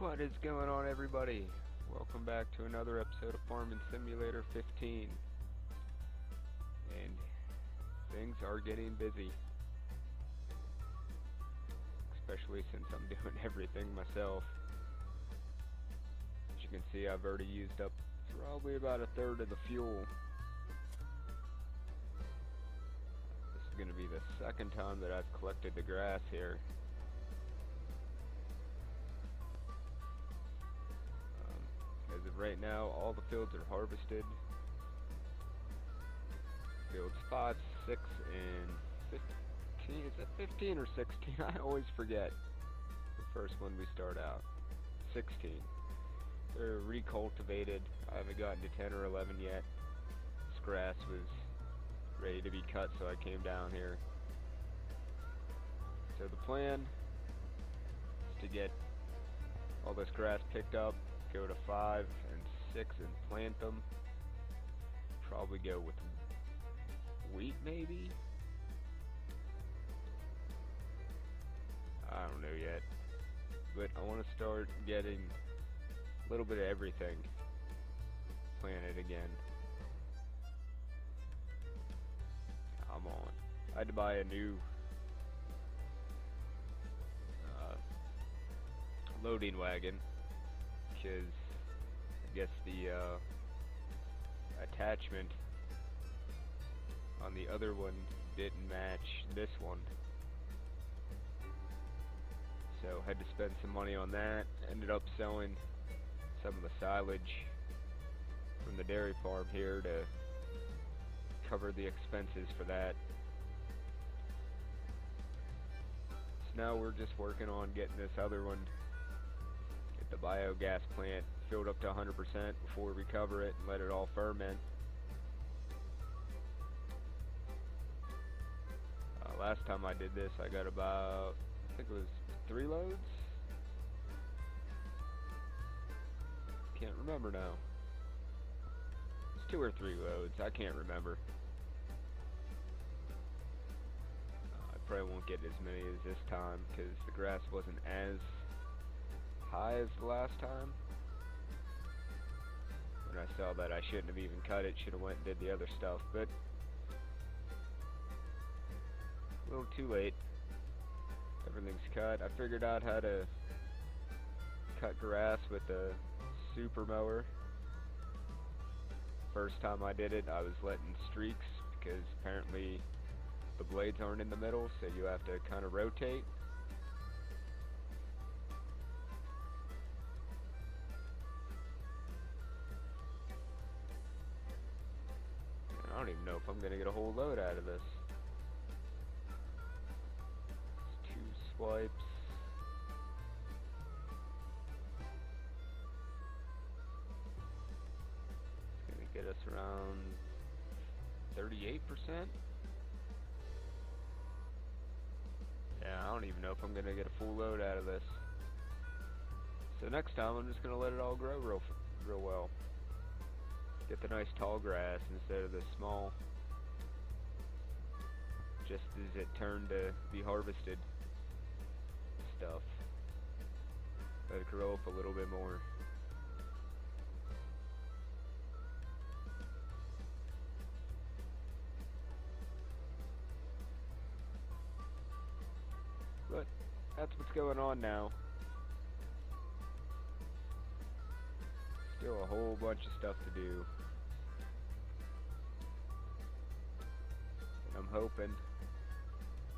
What is going on, everybody? Welcome back to another episode of Farming Simulator 15. And things are getting busy. Especially since I'm doing everything myself. As you can see, I've already used up probably about a third of the fuel. This is going to be the second time that I've collected the grass here. As of right now, all the fields are harvested. Fields 5, 6, and 15. Is that 15 or 16? I always forget the first one we start out. 16. They're recultivated. I haven't gotten to 10 or 11 yet. This grass was ready to be cut, so I came down here. So the plan is to get all this grass picked up, go to 5 and 6 and plant them. Probably go with wheat, maybe? I don't know yet. But I want to start getting a little bit of everything planted again. Come on. I had to buy a new loading wagon, because I guess the attachment on the other one didn't match this one, so had to spend some money on that. Ended up selling some of the silage from the dairy farm here to cover the expenses for that. So now we're just working on getting this other one, the biogas plant, filled up to 100% before we cover it and let it all ferment. Last time I did this, I got about, I think it was 3 loads? Can't remember now. It's 2 or 3 loads, I can't remember. I probably won't get as many as this time because the grass wasn't as high as the last time. When I saw that I shouldn't have even cut it, should have went and did the other stuff, but a little too late. Everything's cut. I figured out how to cut grass with a super mower. First time I did it, I was letting streaks because apparently the blades aren't in the middle, so you have to kind of rotate. I don't even know if I'm going to get a whole load out of this. It's 2 swipes. It's going to get us around 38%. Yeah, I don't even know if I'm going to get a full load out of this. So next time I'm just going to let it all grow real well. Get the nice tall grass instead of the small, just as it turned to be harvested stuff. Let it grow up a little bit more. But that's what's going on now. Still a whole bunch of stuff to do. And I'm hoping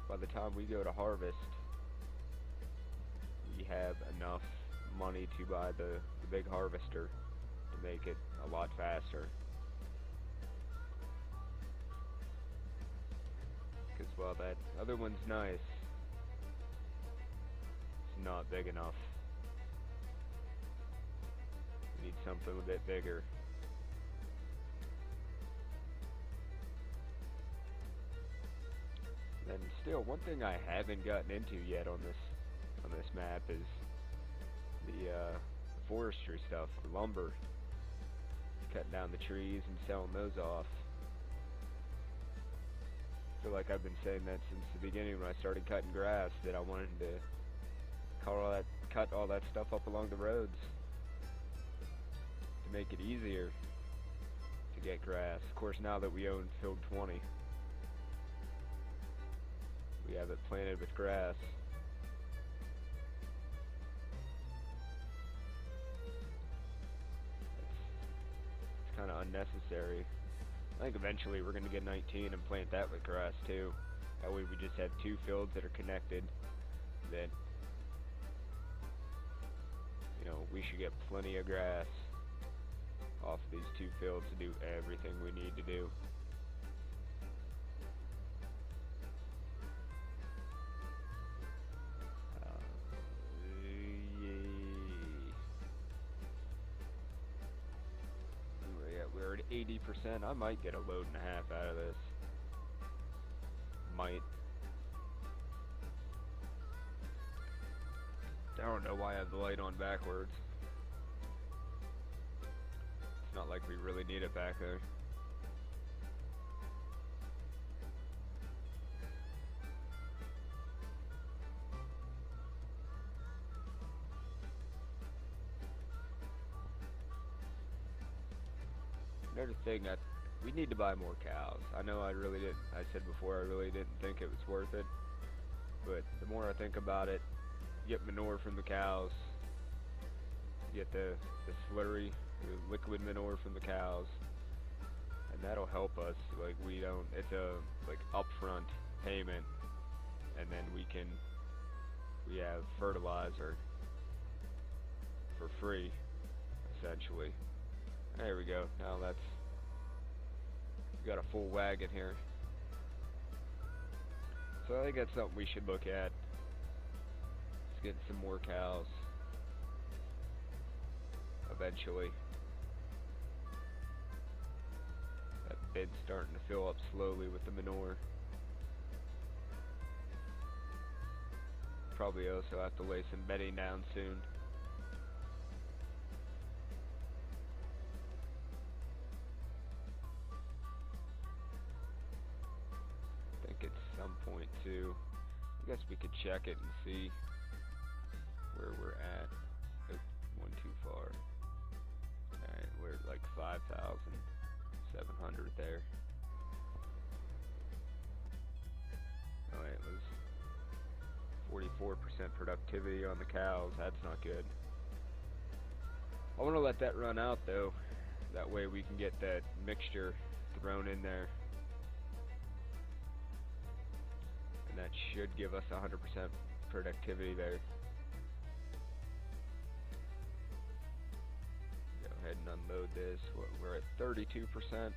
by the time we go to harvest, we have enough money to buy the big harvester to make it a lot faster. Because while that other one's nice, it's not big enough. Need something a bit bigger. And still, one thing I haven't gotten into yet on this map is the forestry stuff, the lumber. Cutting down the trees and selling those off. I feel like I've been saying that since the beginning when I started cutting grass, that I wanted to cut all that stuff up along the roads to make it easier to get grass. Of course, now that we own field 20, we have it planted with grass. It's kind of unnecessary. I think eventually we're going to get 19 and plant that with grass too. That way we just have two fields that are connected. That, you know, we should get plenty of grass off these two fields to do everything we need to do. We're at 80%. I might get a load and a half out of this. Might. I don't know why I have the light on backwards. It's not like we really need it back there. Another thing, that we need to buy more cows. I know I said before I really didn't think it was worth it, but the more I think about it, you get manure from the cows, you get the slurry, the liquid manure from the cows, and that'll help us. Like, it's a like upfront payment, and then we have fertilizer for free, essentially. There we go. Now we got a full wagon here. So I think that's something we should look at. Let's get some more cows eventually. That bed's starting to fill up slowly with the manure. Probably also have to lay some bedding down soon. Point two. I guess we could check it and see where we're at. Oh, one too far. Alright, we're at like 5,700 there. Oh, it was 44% productivity on the cows. That's not good. I want to let that run out though. That way we can get that mixture thrown in there. And that should give us 100% productivity there. Go ahead and unload this. We're at 32%.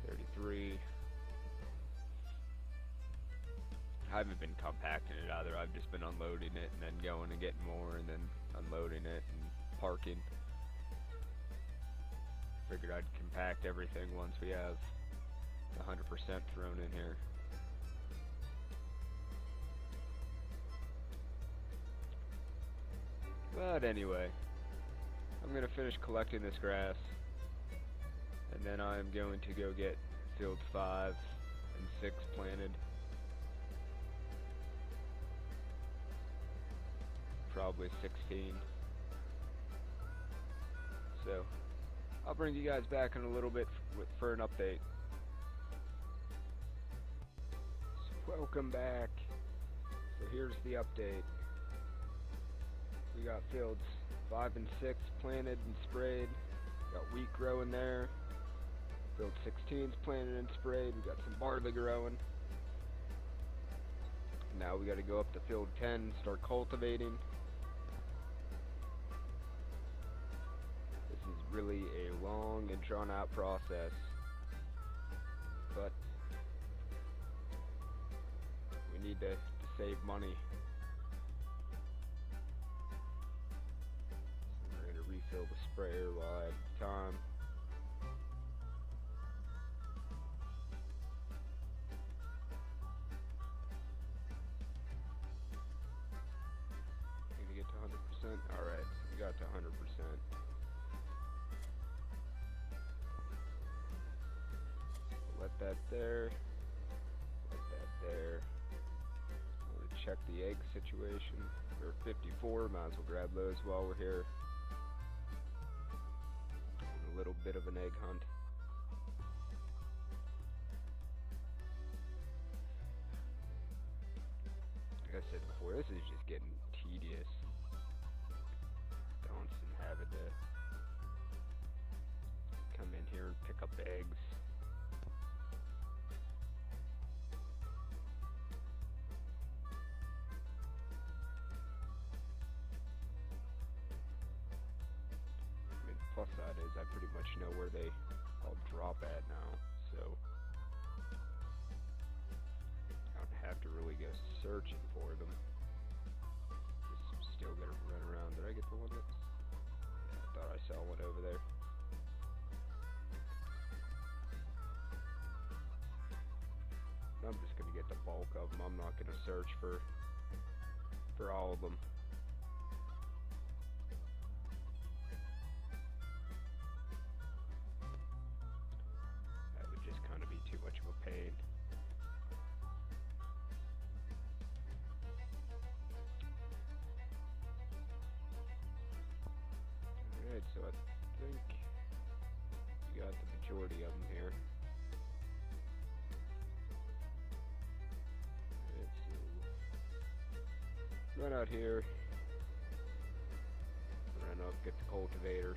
33. I haven't been compacting it either. I've just been unloading it and then going and getting more and then unloading it and parking. Figured I'd compact everything once we have 100% thrown in here. But anyway, I'm going to finish collecting this grass, and then I'm going to go get fields 5 and 6 planted. Probably 16. So I'll bring you guys back in a little bit for an update. Welcome back. So here's the update. We got fields 5 and 6 planted and sprayed. Got wheat growing there. Field 16's planted and sprayed. We got some barley growing. Now we got to go up to field 10 and start cultivating. This is really a long and drawn out process, but we need to save money. So we're going to refill the sprayer while I have time. Gonna get to 100%? Alright, we got to 100%. Let that there. Let that there. I'm gonna check the egg situation. We're 54, might as well grab those while we're here. A little bit of an egg hunt. Like I said before, this is just getting tedious. Balancing having to come in here and pick up eggs. Plus side is I pretty much know where they all drop at now, so I don't have to really go searching for them. Just still gotta run around. Did I get the one that's... Yeah, I thought I saw one over there. I'm just gonna get the bulk of them. I'm not gonna search for all of them. Pain. Alright, so I think we got the majority of them here. Alright, so run out here, run up, get the cultivator.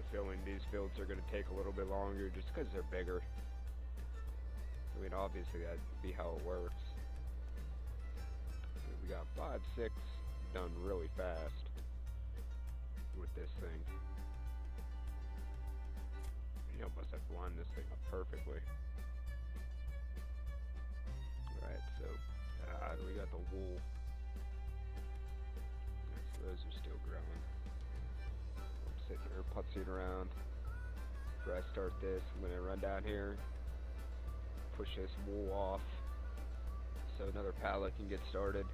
Filling these fields are going to take a little bit longer just because they're bigger. I mean, obviously that'd be how it works. We got 5, 6 done really fast with this thing. You almost have lined this thing up perfectly. Alright, so we got the wool. So those are still growing. Sitting here putzing around. After I start this, I'm going to run down here, push this wool off so another pallet can get started.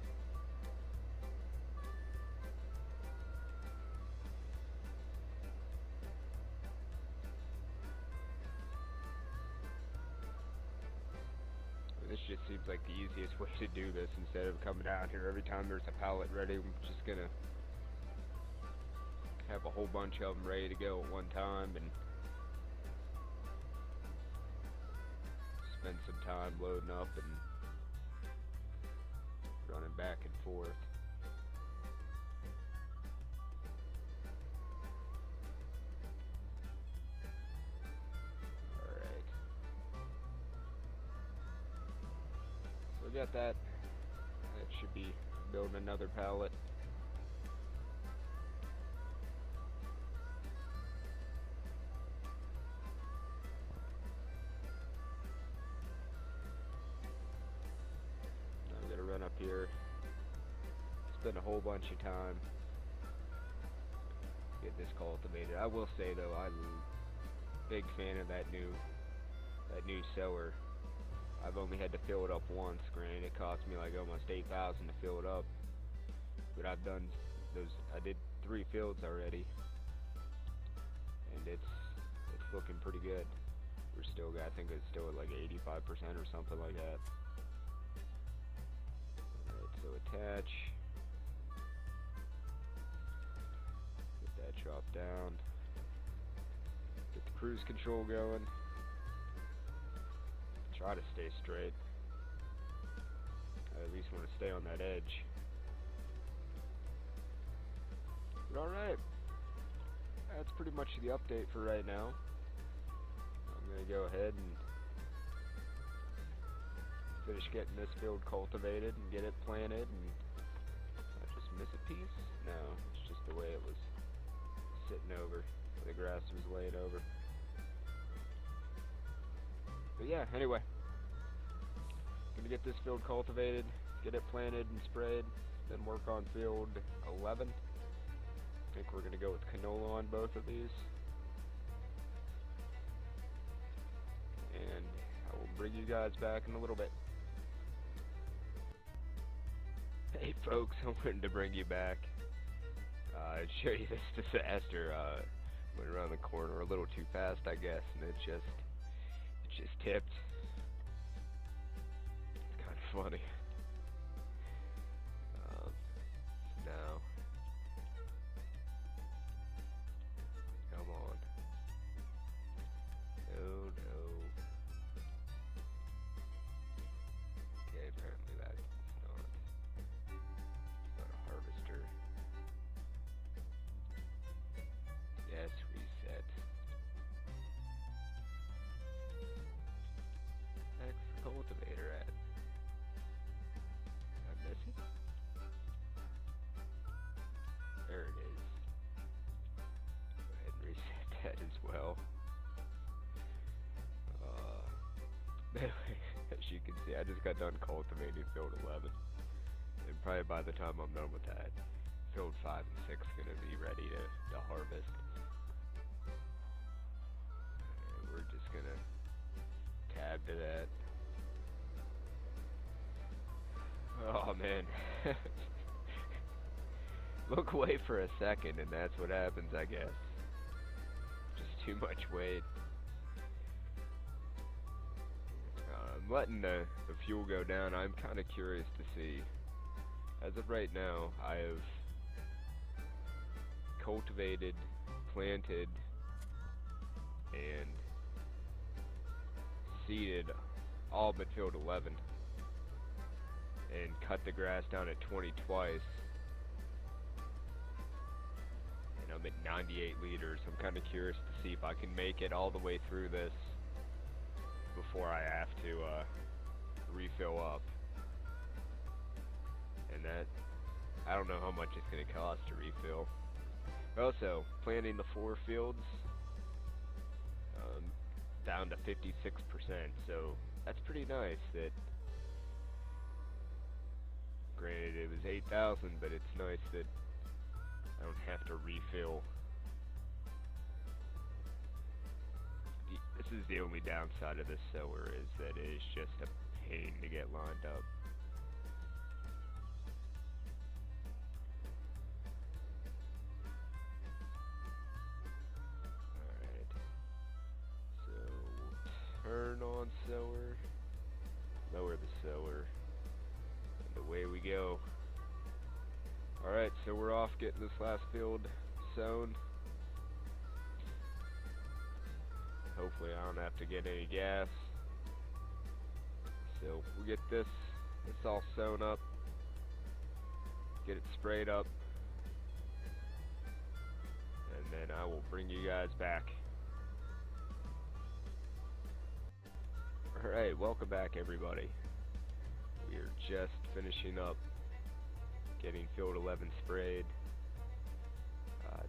This just seems like the easiest way to do this. Instead of coming down here every time there's a pallet ready, I'm just going to have a whole bunch of them ready to go at one time and spend some time loading up and running back and forth. Alright. So we got that. That should be building another pallet. Here, spend a whole bunch of time get this cultivated. I will say though, I'm a big fan of that new sower. I've only had to fill it up once. Granted, it cost me like almost $8,000 to fill it up, but I've done those. I did 3 fields already, and it's looking pretty good. We're still got, I think it's still at like 85% or something like that. So attach, get that chopped down, get the cruise control going, try to stay straight. I at least want to stay on that edge. But alright, that's pretty much the update for right now. I'm going to go ahead and finish getting this field cultivated and get it planted. And did I just miss a piece? No, it's just the way it was sitting over, the grass was laying over. But yeah, anyway, gonna get this field cultivated, get it planted and sprayed, then work on field 11. I think we're gonna go with canola on both of these. And I will bring you guys back in a little bit. Hey folks, I wanted to bring you back and show you this disaster. went around the corner a little too fast, I guess, and it just tipped. It's kind of funny. Now, come on. No, no. Okay, apparently that's not a harvester. Yes, reset. Next cultivator at. Did I miss it? There it is. Go ahead and reset that as well. Anyway, as you can see, I just got done cultivating field 11. And probably by the time I'm done with that, field 5 and 6 gonna be ready to harvest. And we're just gonna tab to that. Oh man. Look away for a second and that's what happens, I guess. Just too much weight. I'm letting the fuel go down. I'm kind of curious to see. As of right now, I have cultivated, planted, and seeded all but field 11. And cut the grass down at 20 twice. And I'm at 98 liters. I'm kind of curious to see if I can make it all the way through this before I have to refill up. And that, I don't know how much it's going to cost to refill. Also, planting the 4 fields down to 56%, so that's pretty nice. That, granted it was 8,000, but it's nice that I don't have to refill. This is the only downside of this sower, is that it is just a pain to get lined up. Alright. So we'll turn on sower, lower the sower, and away we go. Alright, so we're off getting this last field sown. Hopefully I don't have to get any gas. So we'll get this all sewn up, get it sprayed up, and then I will bring you guys back. Alright, welcome back everybody. We are just finishing up getting field 11 sprayed.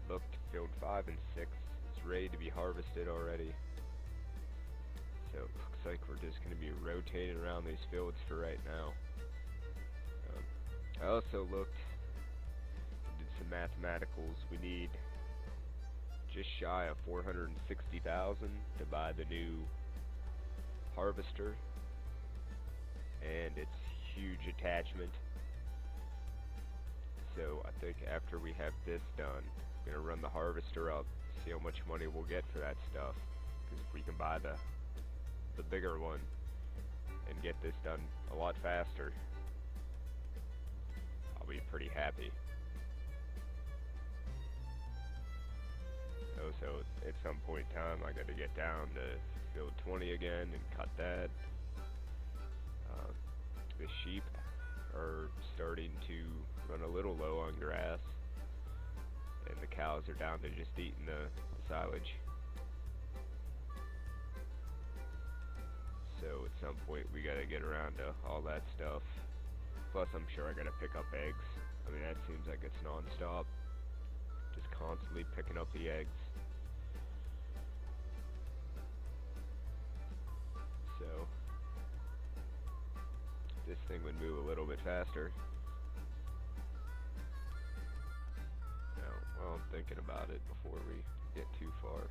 Looked field 5 and 6 is ready to be harvested already. So it looks like we're just going to be rotating around these fields for right now. I also looked, did some mathematicals. We need just shy of 460,000 to buy the new harvester, and it's huge attachment. So I think after we have this done, I'm gonna run the harvester up, see how much money we'll get for that stuff. Because if we can buy the bigger one and get this done a lot faster, I'll be pretty happy. Also, at some point in time, I got to get down to field 20 again and cut that. The sheep are starting to run a little low on grass, and the cows are down to just eating the silage. So at some point we gotta get around to all that stuff. Plus I'm sure I gotta pick up eggs. I mean, that seems like it's non-stop. Just constantly picking up the eggs. So this thing would move a little bit faster. Now, while I'm thinking about it before we get too far,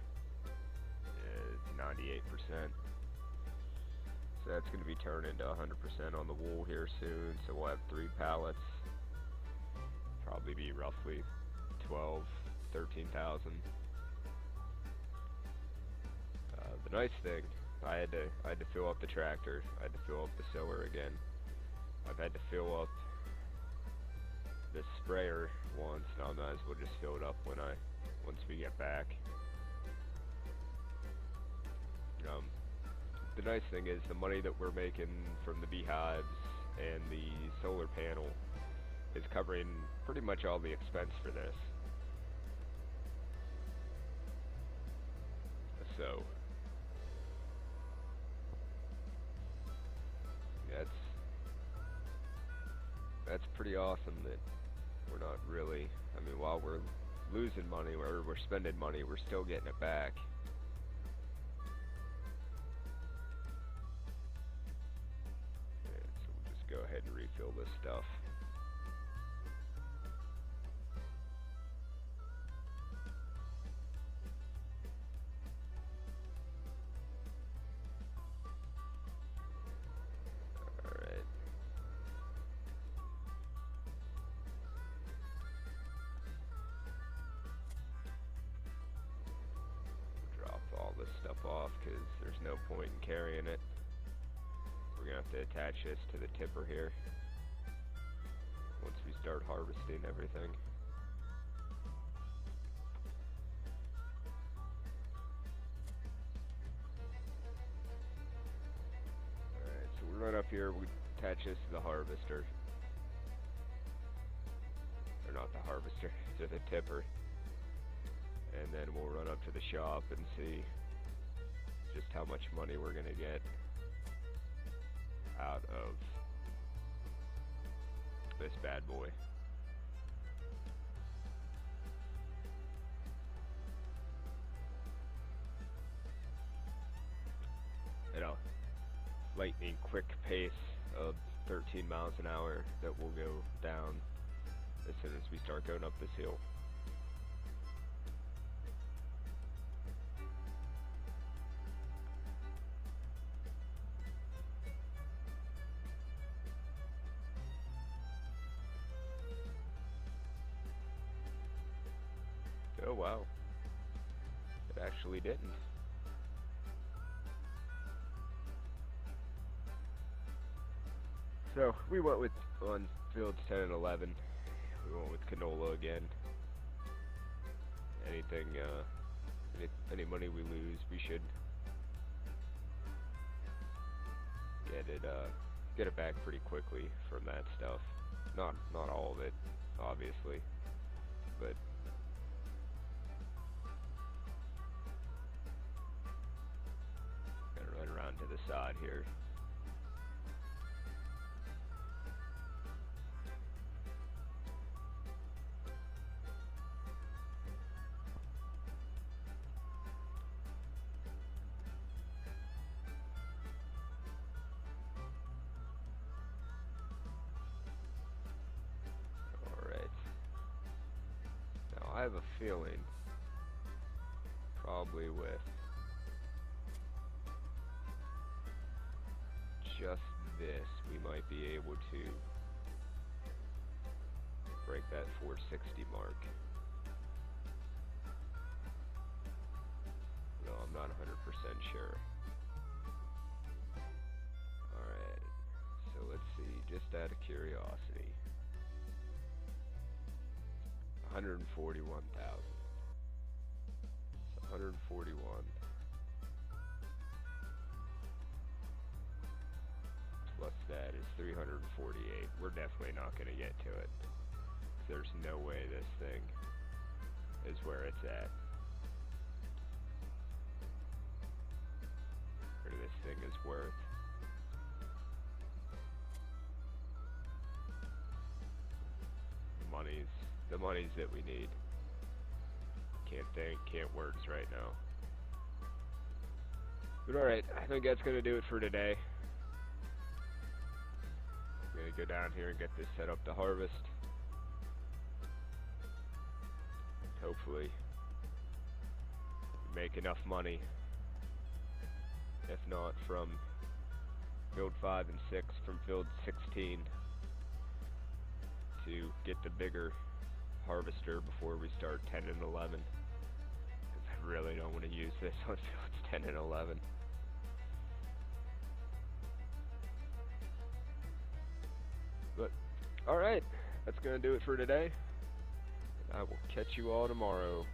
it's 98%. So that's going to be turned into 100% on the wool here soon, so we'll have 3 pallets. Probably be roughly 12, 13,000. The nice thing, I had to fill up the tractor. I had to fill up the sower again. I've had to fill up the sprayer once. Now I might as well just fill it up once we get back. The nice thing is the money that we're making from the beehives and the solar panel is covering pretty much all the expense for this. So that's pretty awesome that we're not really, I mean, while we're losing money or we're spending money, we're still getting it back. And so we'll just go ahead and refill this stuff. Off because there's no point in carrying it. We're gonna have to attach this to the tipper here once we start harvesting everything. Alright, so we run up here, we attach this to the harvester. Or not the harvester, to the tipper. And then we'll run up to the shop and see just how much money we're gonna get out of this bad boy. At a lightning quick pace of 13 miles an hour that will go down as soon as we start going up this hill. Oh wow, it actually didn't. So we went with, on fields 10 and 11, we went with canola again. Anything, any money we lose, we should get it back pretty quickly from that stuff. Not all of it, obviously, but to the side here. Alright. Now I have a feeling, probably with just this, we might be able to break that 460 mark. No, I'm not 100% sure. Alright, so let's see, just out of curiosity. 141,000. So 141. Plus that is 348. We're definitely not going to get to it. There's no way this thing is where it's at. Or this thing is worth. The monies that we need. Can't think, can't words right now. But alright, I think that's going to do it for today. I'm going to go down here and get this set up to harvest. Hopefully make enough money. If not from field 5 and 6, from field 16 to get the bigger harvester before we start 10 and 11. Because I really don't want to use this on fields 10 and 11. But, alright, that's going to do it for today. I will catch you all tomorrow.